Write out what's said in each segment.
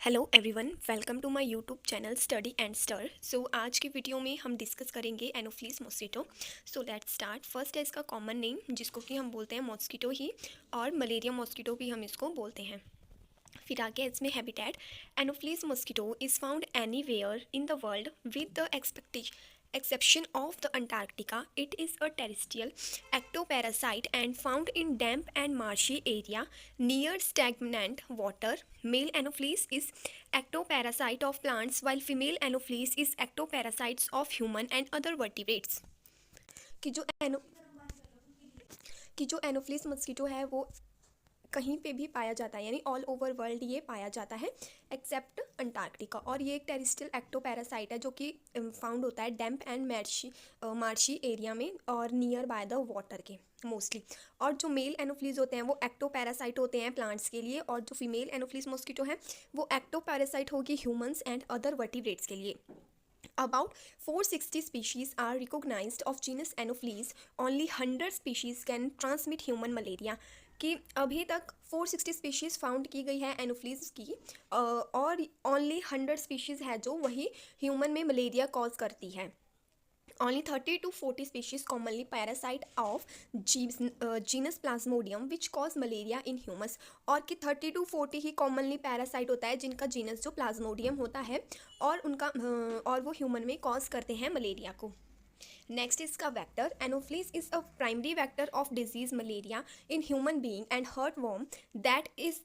Hello everyone, welcome to my YouTube channel study and star. So आज की video में हम डिस्कस करेंगे anopheles mosquito. So let's start. First है इसका कॉमन नेम, जिसको कि हम बोलते हैं मॉस्किटो ही, और मलेरिया मॉस्किटो भी हम इसको बोलते हैं। फिर आगे इसमें habitat. Anopheles mosquito is found anywhere in the world with the exception of the Antarctica. It is a terrestrial ectoparasite and found in damp and marshy area near stagnant water. Male Anopheles is ectoparasite of plants, while female Anopheles is ectoparasites of human and other vertebrates. कि जो एनो कि जो anopheles mosquito है वो कहीं पे भी पाया जाता है, यानी ऑल ओवर वर्ल्ड ये पाया जाता है एक्सेप्ट अंटार्कटिका। और ये एक टेरिस्ट्रियल एक्टोपैरासाइट है जो कि फाउंड होता है डैम्प एंड मार्शी एरिया में और नियर बाय द वाटर के मोस्टली। और जो मेल एनोफ्लीज होते हैं वो एक्टोपैरासाइट होते हैं प्लांट्स के लिए, और जो फीमेल एनोफ्लीज मॉस्किटो है वो एक्टोपैरासाइट होगी ह्यूमंस एंड अदर वर्टिब्रेट्स के लिए। About 460 species are recognized of genus Anopheles. Only 100 species can transmit human malaria. कि अभी तक 460 स्पीशीज़ फाउंड की गई है एनोफ्लीज की, और ओनली 100 स्पीशीज़ है जो वही ह्यूमन में मलेरिया कॉज करती है। Only 30 to 40 species commonly parasite of genus Plasmodium which cause malaria in humans. और कि 30 to 40 ही commonly parasite होता है जिनका जीनस जो प्लाज्मोडियम होता है और उनका और वो ह्यूमन में कॉज करते हैं मलेरिया को। नेक्स्ट इसका vector. Anopheles is a primary vector of disease malaria in human being and heartworm that is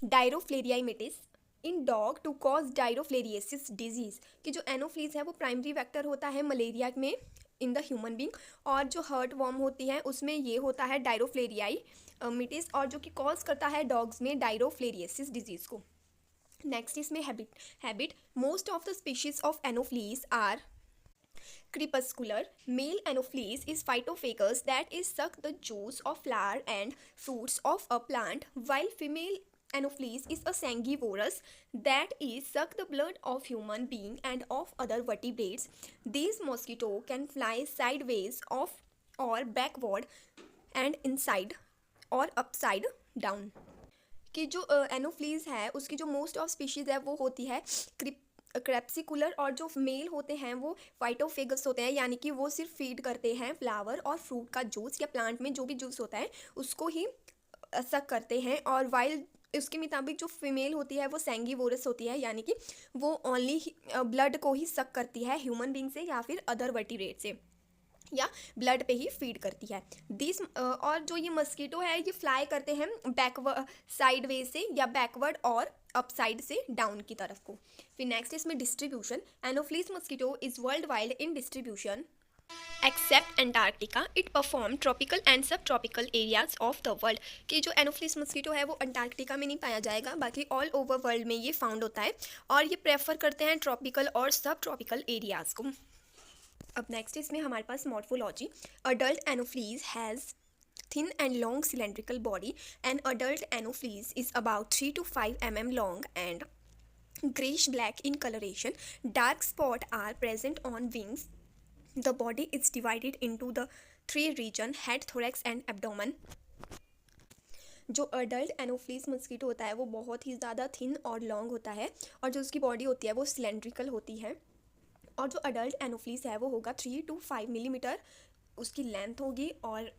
dirofilaria immitis in dog to cause dirofilariasis disease. कि जो एनोफ्लीज है वो प्राइमरी वेक्टर होता है मलेरिया में इन द ह्यूमन बींग, और जो hurt warm होती है उसमें ये होता है डायरोफ्लेरियाई मिटिस, और जो कि कॉज करता है डॉग्स में डायरोफ्लेरिएसिस डिजीज को। नेक्स्ट इसमें habit. Most of the species of Anopheles are crepuscular. Male Anopheles is phytophagous, that is suck the juice of flower and fruits of a plant, while female Anopheles is a sanguivorous, that is suck the blood of human being and of other vertebrates. These mosquito can fly sideways off or backward and inside or upside down. कि जो Anopheles है उसकी जो most of species है वो होती है क्रेप्सिकुलर, और जो मेल होते हैं वो फाइटोफेगस होते हैं, यानी कि वो सिर्फ फीड करते हैं फ्लावर और फ्रूट का जूस या प्लांट में जो भी जूस होता है उसको ही सक करते हैं। और वाइल उसके मुताबिक जो फीमेल होती है वो सैंगिवोरस होती है, यानी कि वो ओनली ब्लड को ही सक करती है ह्यूमन बींग से या फिर अदर वर्टिब्रेट से, या ब्लड पे ही फीड करती है। दिस और जो ये मस्कीटो है ये फ्लाई करते हैं बैकवर्ड साइड वे से या बैकवर्ड और अप साइड से डाउन की तरफ को। फिर नेक्स्ट इसमें distribution. Anopheles mosquito is world wide in distribution except Antarctica. It perform tropical and subtropical areas of the world. कि जो एनोफ्लीस मस्कीटो है वो अंटार्कटिका में नहीं पाया जाएगा, बाकी ऑल ओवर वर्ल्ड में ये फाउंड होता है, और ये प्रेफर करते हैं ट्रॉपिकल और सब ट्रॉपिकल एरियाज को। अब नेक्स्ट इसमें हमारे पास morphology. Adult anopheles has thin and long cylindrical body. An adult anopheles is about 3 to 5 mm long and grayish black in coloration. Dark spots are present on wings. The body is divided into the three regions: head, thorax and abdomen. जो adult एनोफ्लीस mosquito होता है वो बहुत ही ज़्यादा thin और long होता है, और जो उसकी बॉडी होती है वो सिलेंड्रिकल होती है। और जो अडल्ट एनोफ्लीस है वो होगा 3 to 5 मिलीमीटर उसकी लेंथ होगी, और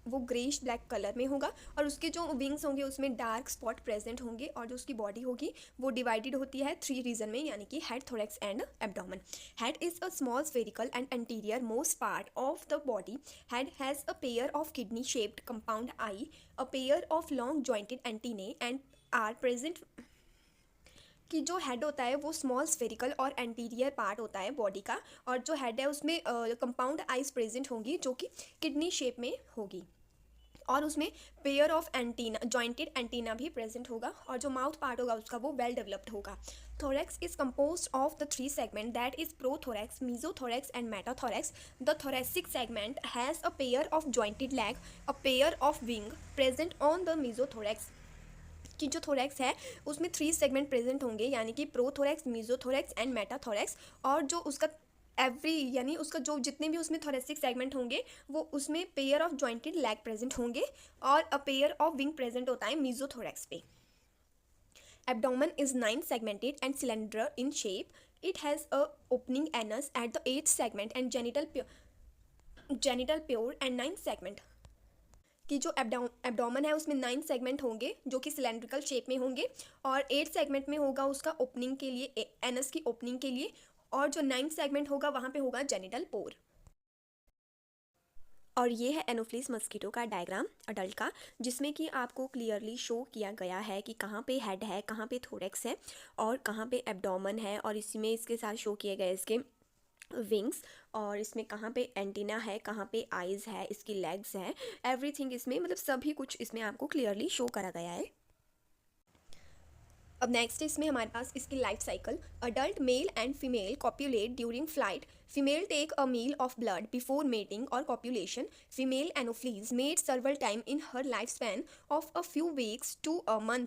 वो ग्रेइश ब्लैक कलर में होगा, और उसके जो विंग्स होंगे उसमें डार्क स्पॉट प्रेजेंट होंगे, और जो उसकी बॉडी होगी वो डिवाइडेड होती है 3 रीजन में, यानी कि head, thorax and abdomen. Head is a small spherical and anterior most part of the body. Head has a pair of kidney shaped compound eye, a pair of long jointed antennae and are present. कि जो head होता है वो small spherical और anterior part होता है body का, और जो हेड है उसमें कंपाउंड आइज प्रेजेंट होंगी जो कि किडनी शेप में होगी, और उसमें pair of antenna jointed antenna भी प्रेजेंट होगा, और जो माउथ पार्ट होगा उसका वो वेल डेवलप्ड होगा। thorax is composed of the three segments, that is prothorax, mesothorax and metathorax. The thoracic segment has a pair of jointed leg, a pair of wing present on the mesothorax. कि जो thorax है उसमें 3 segment present होंगे, यानी कि prothorax, mesothorax and metathorax, और जो उसका यानी उसका जो जितने भी उसमें थोरेसिक सेगमेंट होंगे वो उसमें pair of jointed leg present होंगे, और अ पेयर ऑफ विंग प्रेजेंट होता है मीजोथोरैक्स पे। Abdomen is 9 segmented and cylinder in shape. It has a opening anus at the 8th segment and genital pure and 9 segment. कि जो abdomen है उसमें 9 segment होंगे जो कि सिलेंड्रिकल शेप में होंगे और 8 सेगमेंट में होगा उसका ओपनिंग के लिए, एनस की ओपनिंग के लिए, और जो 9 सेगमेंट होगा वहाँ पे होगा जेनिटल पोर. और ये है एनोफ्लिस मस्कीटो का डायग्राम अडल्ट का, जिसमें कि आपको क्लियरली शो किया गया है कि कहाँ पे हेड है, कहाँ पे थोरेक्स है और कहाँ पे एब्डोमन है, और इसमें इसके साथ शो किए गए इसके विंग्स, और इसमें कहाँ पे एंटीना है, कहाँ पे आइज़ है, इसकी लेग्स है, एवरीथिंग इसमें मतलब सभी कुछ इसमें आपको क्लियरली शो करा गया है. अब नेक्स्ट इसमें हमारे पास इसकी life cycle. Adult male and female copulate during flight. Female take a meal of blood before mating और copulation. Female anopheles mate several time in her life span of a few weeks to a month.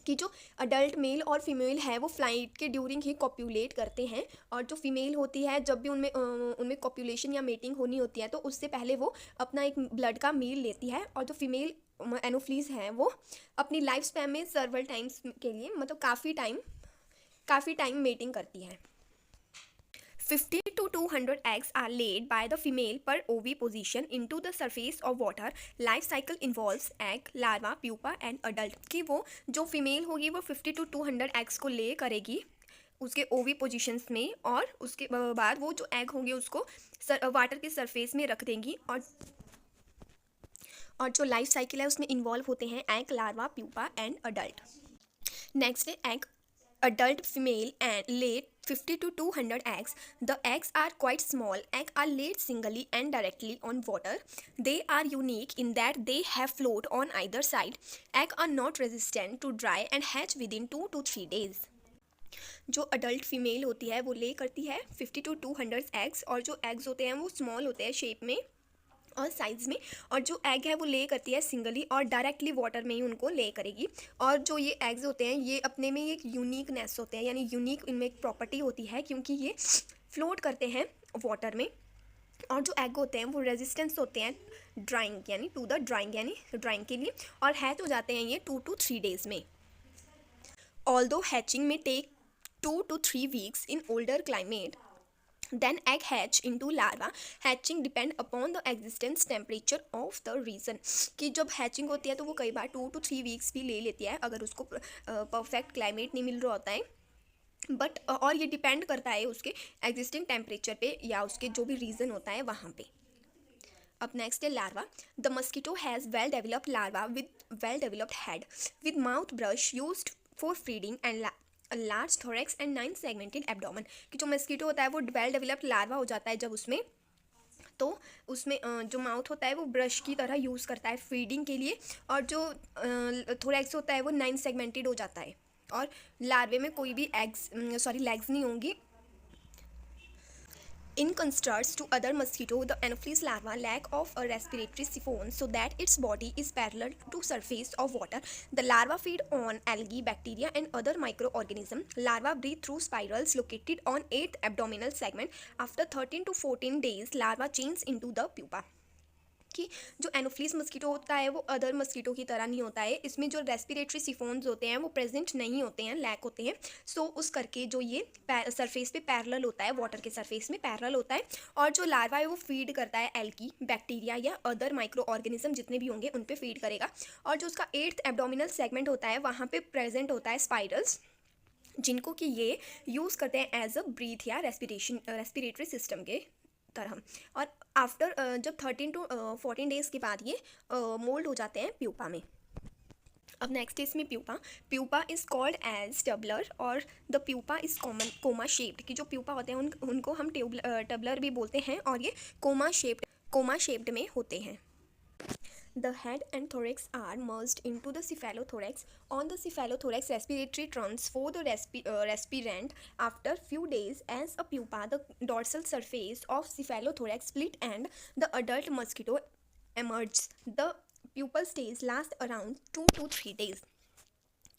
कि जो adult mail और female है वो flight के during ही कॉप्यूलेट करते हैं, और जो फीमेल होती है जब भी उनमें कॉप्यूलेशन या मेटिंग होनी होती है तो उससे पहले वो अपना एक ब्लड का मील लेती है, और जो फीमेल एनोफ्लीज हैं वो अपनी लाइफ स्पैन में सर्वल टाइम्स के लिए मतलब काफ़ी टाइम मेटिंग करती है. 50 to 200 eggs are laid by the female per OV position into the surface of water. Life cycle involves egg, larva, pupa and adult. कि वो जो फीमेल होगी वो 50 to 200 eggs को ले करेगी उसके ओवी पोजीशंस में, और उसके बाद वो जो एग होंगे उसको वाटर के सरफेस में रख देंगी, और जो लाइफ साइकिल है उसमें इन्वॉल्व होते हैं egg, larva, pupa and adult. Next है egg. Adult female and laid 50 to 200 eggs. The eggs are quite small. Eggs are laid singly and directly on water. They are unique in that they have float on either side. Eggs are not resistant to dry and hatch within 2 to 3 days. जो adult female होती है वो ले करती है 50 to 200 eggs, और जो eggs होते हैं वो स्मॉल होते हैं शेप में और साइज़ में, और जो एग है वो ले करती है सिंगली और डायरेक्टली वाटर में ही उनको ले करेगी. और जो ये एग्स होते हैं ये अपने में एक यूनिकनेस होते हैं, यानी यूनिक इनमें एक प्रॉपर्टी होती है क्योंकि ये फ्लोट करते हैं वाटर में, और जो एग होते हैं वो रेजिस्टेंस होते हैं ड्राइंग यानी टू द ड्राइंग यानी ड्राइंग के लिए, और हैच हो जाते हैं ये 2 to 3 डेज़ में. ऑल्दो हैचिंग में take 2 to 3 weeks in older climate. Then egg hatch into larva. Hatching depend upon the existence temperature of the region. कि जब हैचिंग होती है तो वो कई बार 2 to 3 weeks भी ले लेती है अगर उसको परफेक्ट क्लाइमेट नहीं मिल रहा होता है, बट और ये डिपेंड करता है उसके एग्जिस्टिंग टेम्परेचर पे या उसके जो भी रीज़न होता है वहाँ पे. अब नेक्स्ट है larva. The mosquito has well developed larva with well developed head with mouth brush used for feeding and large thorax and 9 segmented abdomen. कि जो मस्कीटो होता है वो वेल डेवलप्ड लार्वा हो जाता है जब उसमें, तो उसमें जो माउथ होता है वो ब्रश की तरह यूज़ करता है फीडिंग के लिए, और जो थोरेक्स होता है वो 9 सेगमेंटेड हो जाता है, और लार्वे में कोई भी लेग्स नहीं होंगी. In contrast to other mosquito, the Anopheles larva lack of a respiratory siphon so that its body is parallel to surface of water. The larva feed on algae, bacteria and other microorganisms. Larva breathe through spirals located on 8th abdominal segment. After 13 to 14 days, larva changes into the pupa. कि जो एनोफ्लीस mosquito होता है वो other mosquito की तरह नहीं होता है, इसमें जो रेस्पिरेटरी सिफोन्स होते हैं वो प्रेजेंट नहीं होते हैं, लैक होते हैं. सो उस करके जो ये सरफेस पे पैरेलल होता है, वाटर के सरफेस में पैरेलल होता है, और जो लार्वा है वो फीड करता है एल्गी, बैक्टीरिया या अदर माइक्रो ऑर्गेनिज्म जितने भी होंगे उन पे फीड करेगा. और जो उसका 8th एब्डोमिनल सेगमेंट होता है वहाँ पे प्रेजेंट होता है स्पाइरल्स, जिनको कि ये यूज़ करते हैं एज अ ब्रीथ या रेस्पिरेटरी सिस्टम के तरह. और आफ्टर जब 13 to 14 डेज़ के बाद ये मोल्ड हो जाते हैं प्यूपा में. अब नेक्स्ट इसमें प्यूपा इज़ कॉल्ड एज टबलर, और the pupa is comma shaped. कि जो प्यूपा होते हैं उनको हम टबलर भी बोलते हैं, और ये कोमा शेप्ड में होते हैं. The head and thorax are merged into the cephalothorax. On the cephalothorax, respiratory trunks for the respirant. After few days, as a pupa, the dorsal surface of cephalothorax split and the adult mosquito emerges. The pupal stage lasts around 2 to 3 days.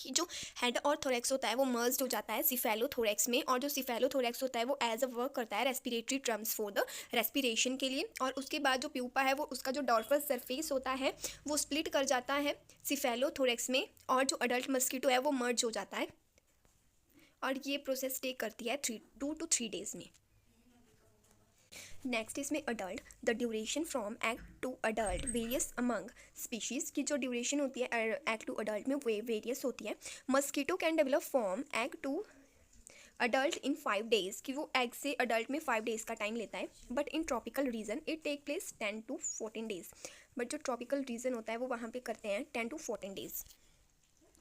कि जो head और thorax होता है वो merged हो जाता है cephalothorax में, और जो सिफेलोथोरैक्स होता है वो एज अ वर्क करता है respiratory terms for the respiration के लिए। और उसके बाद जो प्यूपा है वो उसका जो डॉर्सल सरफेस होता है वो स्प्लिट कर जाता है सिफेलोथोरैक्स में, और जो अडल्ट मस्कीटो है वो मर्ज हो जाता है। और ये प्रोसेस टेक करती है 2 to 3 days में। नेक्स्ट इसमें adult, the duration from egg to adult varies among species की जो ड्यूरेशन होती है एग टू अडल्ट में वे वेरियस होती है। Mosquito can develop from egg to adult in 5 days कि वो एग से अडल्ट में 5 days का टाइम लेता है, but in tropical region it take place 10 to 14 days। But जो ट्रॉपिकल रीजन होता है वो वहाँ पे करते हैं 10 to 14 days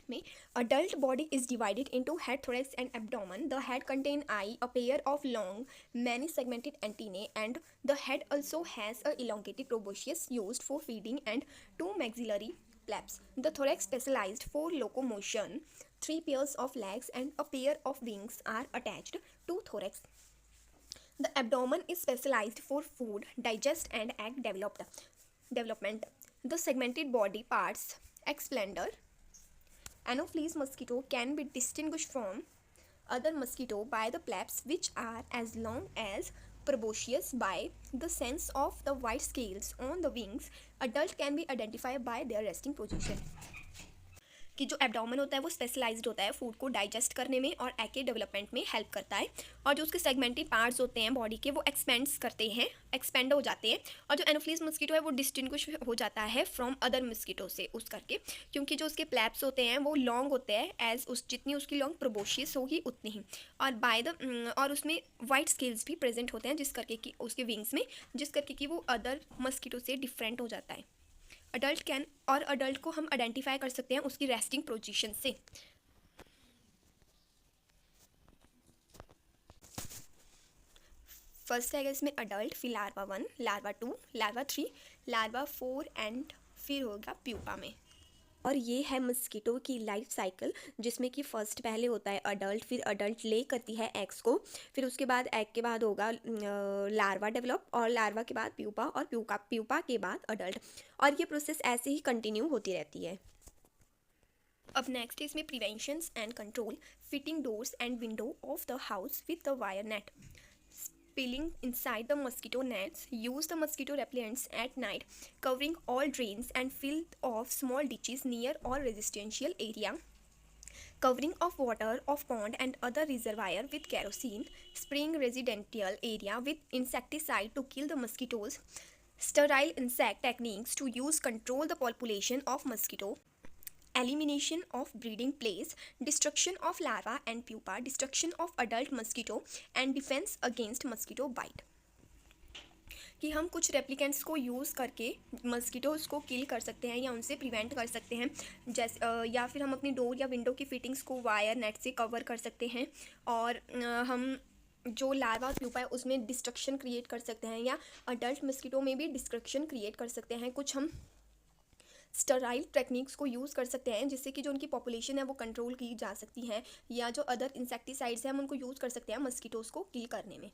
में। adult body is divided into head, thorax and abdomen. The head contain eye, a pair of long many segmented antennae, and the head also has a elongated proboscis used for feeding and 2 maxillary flaps. The thorax specialized for locomotion. 3 pairs of legs and a pair of wings are attached to thorax. The abdomen is specialized for food, digest and egg development. The segmented body parts explander. Anopheles mosquito can be distinguished from other mosquito by the flaps which are as long as proboscis. By the sense of the white scales on the wings, adult can be identified by their resting position. कि जो abdomen होता है वो specialised होता है food को digest करने में और एग के डेवलपमेंट में हेल्प करता है। और जो उसके सेगमेंटेड पार्ट्स होते हैं बॉडी के वो एक्सपेंड हो जाते हैं। और जो एनोफ्लीस मस्कीटो है वो डिस्टिंग्विश हो जाता है फ्रॉम अदर मस्कीटो से उस करके, क्योंकि जो उसके प्लैप्स होते हैं वो लॉन्ग होते हैं एज उस जितनी उसकी लॉन्ग प्रोबोशियस होगी उतनी ही। और उसमें वाइट स्केल्स भी प्रेजेंट होते हैं जिस करके कि उसके विंग्स में, जिस करके कि वो अदर मस्कीटो से डिफरेंट हो जाता है। अडल्ट को हम आइडेंटिफाई कर सकते हैं उसकी रेस्टिंग पोजीशन से। फर्स्ट है इसमें अडल्ट, फिर larva 1, larva 2, larva 3, larva 4 and फिर होगा प्यूपा में। और ये है मस्कीटो की लाइफ साइकिल, जिसमें कि फर्स्ट पहले होता है अडल्ट, फिर अडल्ट ले करती है एग्स को, फिर उसके बाद एग के बाद होगा लार्वा डेवलप, और लार्वा के बाद प्यूपा, और प्यूपा के बाद अडल्ट, और ये प्रोसेस ऐसे ही कंटिन्यू होती रहती है। अब नेक्स्ट इसमें preventions and control, fitting doors and window of the house with the wire net, spilling inside the mosquito nets. Use the mosquito repellents at night, covering all drains and fill of small ditches near all residential area. Covering of water of pond and other reservoir with kerosene. Spraying residential area with insecticide to kill the mosquitoes. Sterile insect techniques to use control the population of mosquito. Elimination of breeding place, destruction of larva and pupa, destruction of adult mosquito and defense against mosquito bite। कि हम कुछ replicants को use करके mosquitoes को किल कर सकते हैं या उनसे प्रिवेंट कर सकते हैं, जैसे या फिर हम अपनी डोर या विंडो की फिटिंग्स को वायर नेट से कवर कर सकते हैं, और हम जो लार्वा और प्यूपा है उसमें डिस्ट्रक्शन क्रिएट कर सकते हैं, या अडल्ट मस्कीटो में भी डिस्ट्रक्शन क्रिएट कर सकते हैं। कुछ हम स्टराइल टेक्निक्स को यूज़ कर सकते हैं जिससे कि जो उनकी पॉपुलेशन है वो कंट्रोल की जा सकती है, या जो अदर इंसेक्टिसाइड्स हैं हम उनको यूज़ कर सकते हैं मस्कीटोज़ को किल करने में।